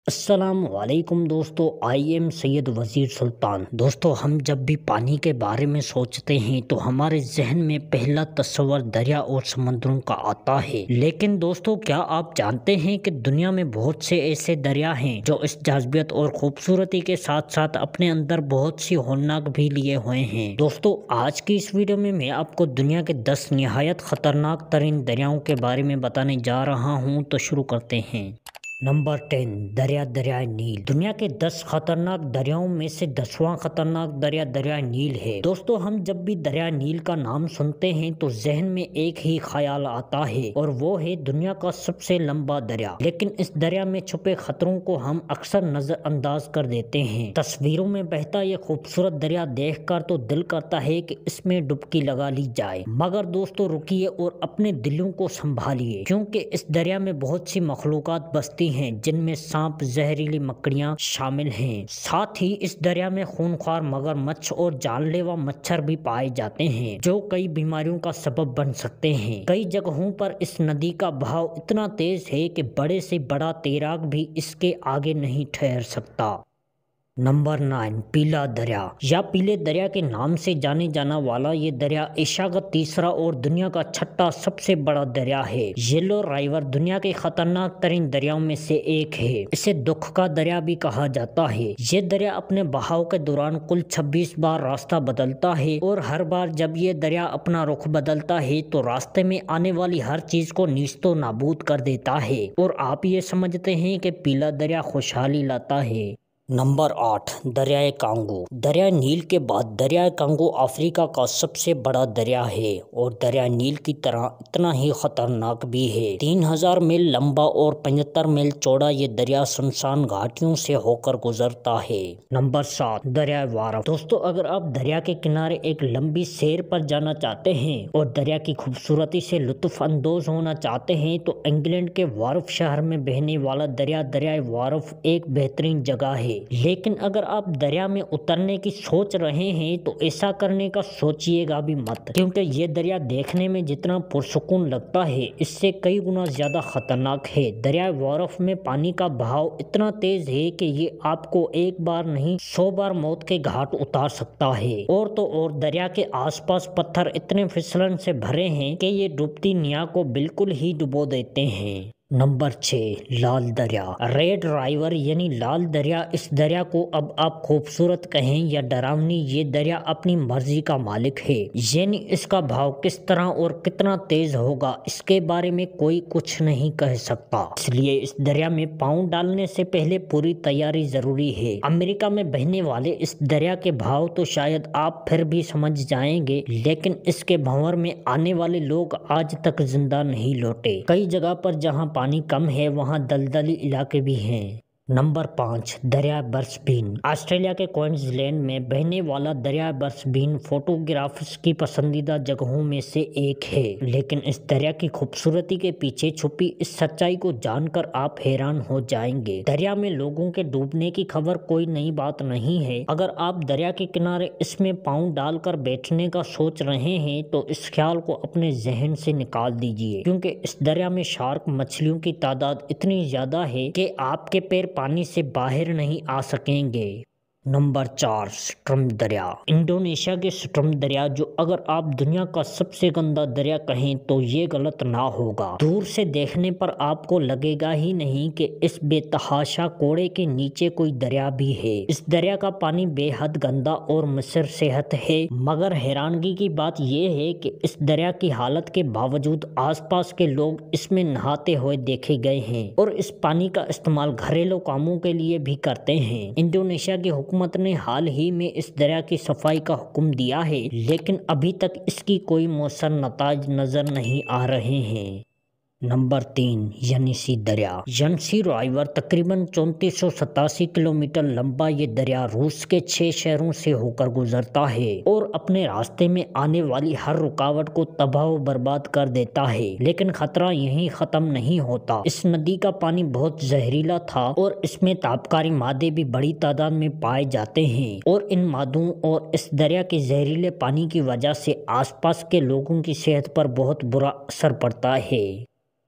السلام علیکم دوستو، آئی ایم سید وزیر سلطان۔ دوستو، ہم جب بھی پانی کے بارے میں سوچتے ہیں تو ہمارے ذہن میں پہلا تصور دریا اور سمندروں کا آتا ہے، لیکن دوستو کیا آپ جانتے ہیں کہ دنیا میں بہت سے ایسے دریا ہیں جو اس جاذبیت اور خوبصورتی کے ساتھ ساتھ اپنے اندر بہت سی ہولناک بھی لیے ہوئے ہیں۔ دوستو، آج کی اس ویڈیو میں آپ کو دنیا کے 10 نہایت خطرناک ترین دریاؤں کے بارے میں بتانے جا رہا ہوں، تو شروع کرتے ہیں۔ نمبر 10، دریائے نیل۔ دنیا کے 10 خطرناک دریاؤں میں سے 10واں خطرناک دریائے نیل ہے۔ دوستو، ہم جب بھی دریائے نیل کا نام سنتے ہیں تو ذہن میں ایک ہی خیال آتا ہے، اور وہ ہے دنیا کا سب سے لمبا دریا۔ لیکن اس دریا میں چھپے خطروں کو ہم اکثر نظر انداز کر دیتے ہیں۔ تصویروں میں بہتا یہ خوبصورت دریا دیکھ کر تو دل کرتا ہے کہ اس میں ڈبکی لگا لی جائے، مگر دوستو رکیے اور اپنے دلوں کو سنبھالیے، کیونکہ اس دریا میں بہت سی مخلوقات بستی ہیں جن میں سانپ، زہریلی مکڑیاں شامل ہیں۔ ساتھ ہی اس دریا میں خونخوار مگرمچھ اور جان لیوا مچھر بھی پائے جاتے ہیں جو کئی بیماریوں کا سبب بن سکتے ہیں۔ کئی جگہوں پر اس ندی کا بہاؤ اتنا تیز ہے کہ بڑے سے بڑا تیراک بھی اس کے آگے نہیں ٹھہر سکتا۔ نمبر 9، پیلا دریا یا پیلے دریا کے نام سے جانے جانا والا یہ دریا ایشیا کا تیسرا اور دنیا کا چھٹا سب سے بڑا دریا ہے۔ یلو رائیور دنیا کے خطرناک ترین دریاؤں میں سے ایک ہے۔ اسے دکھ کا دریا بھی کہا جاتا ہے۔ یہ دریا اپنے بہاؤ کے دوران کل 26 بار راستہ بدلتا ہے، اور ہر بار جب یہ دریا اپنا رخ بدلتا ہے تو راستے میں آنے والی ہر چیز کو نیست و نابود کر دیتا ہے، اور آپ یہ سمجھتے ہیں کہ پیلا دریا خوشحالی لاتا ہے۔ نمبر 8، دریائے کانگو۔ دریائے نیل کے بعد دریائے کانگو افریقہ کا سب سے بڑا دریا ہے، اور دریائے نیل کی طرح اتنا ہی خطرناک بھی ہے۔ 3000 میل لمبا اور 75 میل چوڑا یہ دریا سنسان گھاٹیوں سے ہو کر گزرتا ہے۔ نمبر 7، دریائے وارف۔ دوستو، اگر آپ دریا کے کنارے ایک لمبی سیر پر جانا چاہتے ہیں اور دریا کی خوبصورتی سے لطف اندوز ہونا چاہتے ہیں تو انگلینڈ کے وارف شہر میں بہنے والا دریائے وارف ایک بہترین جگہ ہے۔ لیکن اگر آپ دریا میں اترنے کی سوچ رہے ہیں تو ایسا کرنے کا سوچیے گا بھی مت، کیونکہ یہ دریا دیکھنے میں جتنا پرسکون لگتا ہے اس سے کئی گنا زیادہ خطرناک ہے۔ دریائے وارف میں پانی کا بہاؤ اتنا تیز ہے کہ یہ آپ کو ایک بار نہیں 100 بار موت کے گھاٹ اتار سکتا ہے، اور تو اور دریا کے آس پاس پتھر اتنے پھسلن سے بھرے ہیں کہ یہ ڈوبتی نیا کو بالکل ہی ڈبو دیتے ہیں۔ نمبر 6، لال دریا۔ ریڈ رائیور یعنی لال دریا۔ اس دریا کو اب آپ خوبصورت کہیں یا ڈراؤنی، یہ دریا اپنی مرضی کا مالک ہے، یعنی اس کا بہاؤ کس طرح اور کتنا تیز ہوگا اس کے بارے میں کوئی کچھ نہیں کہہ سکتا۔ اس لیے اس دریا میں پاؤں ڈالنے سے پہلے پوری تیاری ضروری ہے۔ امریکہ میں بہنے والے اس دریا کے بہاؤ تو شاید آپ پھر بھی سمجھ جائیں گے، لیکن اس کے بھنور میں آنے والے لوگ آج تک زندہ نہیں لوٹے۔ کئی جگہ پر جہاں پانی کم ہے وہاں دلدلی علاقے بھی ہیں۔ نمبر 5، دریائے برسبین۔ آسٹریلیا کے کوئنز لینڈ میں بہنے والا دریائے برسبین فوٹوگرافرز کی پسندیدہ جگہوں میں سے ایک ہے، لیکن اس دریا کی خوبصورتی کے پیچھے چھپی اس سچائی کو جان کر آپ حیران ہو جائیں گے۔ دریا میں لوگوں کے ڈوبنے کی خبر کوئی نئی بات نہیں ہے۔ اگر آپ دریا کے کنارے اس میں پاؤں ڈال کر بیٹھنے کا سوچ رہے ہیں تو اس خیال کو اپنے ذہن سے نکال دیجیے، کیونکہ اس دریا میں شارک مچھلیوں کی تعداد اتنی زیادہ ہے کہ آپ کے پیر پانی سے باہر نہیں آ سکیں گے۔ نمبر 4، سٹرم دریا۔ انڈونیشیا کے سٹرم دریا، جو اگر آپ دنیا کا سب سے گندا دریا کہیں تو یہ غلط نہ ہوگا۔ دور سے دیکھنے پر آپ کو لگے گا ہی نہیں کہ اس بے تحاشا کوڑے کے نیچے کوئی دریا بھی ہے۔ اس دریا کا پانی بے حد گندا اور مضر صحت ہے، مگر حیرانگی کی بات یہ ہے کہ اس دریا کی حالت کے باوجود آس پاس کے لوگ اس میں نہاتے ہوئے دیکھے گئے ہیں، اور اس پانی کا استعمال گھریلو کاموں کے لیے بھی کرتے ہیں۔ انڈونیشیا کی حکومت نے حال ہی میں اس دریا کی صفائی کا حکم دیا ہے، لیکن ابھی تک اس کی کوئی مؤثر نتائج نظر نہیں آ رہے ہیں۔ نمبر 3، ینیسی دریا۔ ینیسی رائیور تقریباً 3487 کلومیٹر لمبا یہ دریا روس کے 6 شہروں سے ہو کر گزرتا ہے، اور اپنے راستے میں آنے والی ہر رکاوٹ کو تباہ و برباد کر دیتا ہے۔ لیکن خطرہ یہیں ختم نہیں ہوتا۔ اس ندی کا پانی بہت زہریلا تھا، اور اس میں تابکاری مادے بھی بڑی تعداد میں پائے جاتے ہیں، اور ان مادوں اور اس دریا کے زہریلے پانی کی وجہ سے آس پاس کے لوگوں کی صحت پر بہت برا اثر پڑتا ہے۔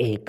1,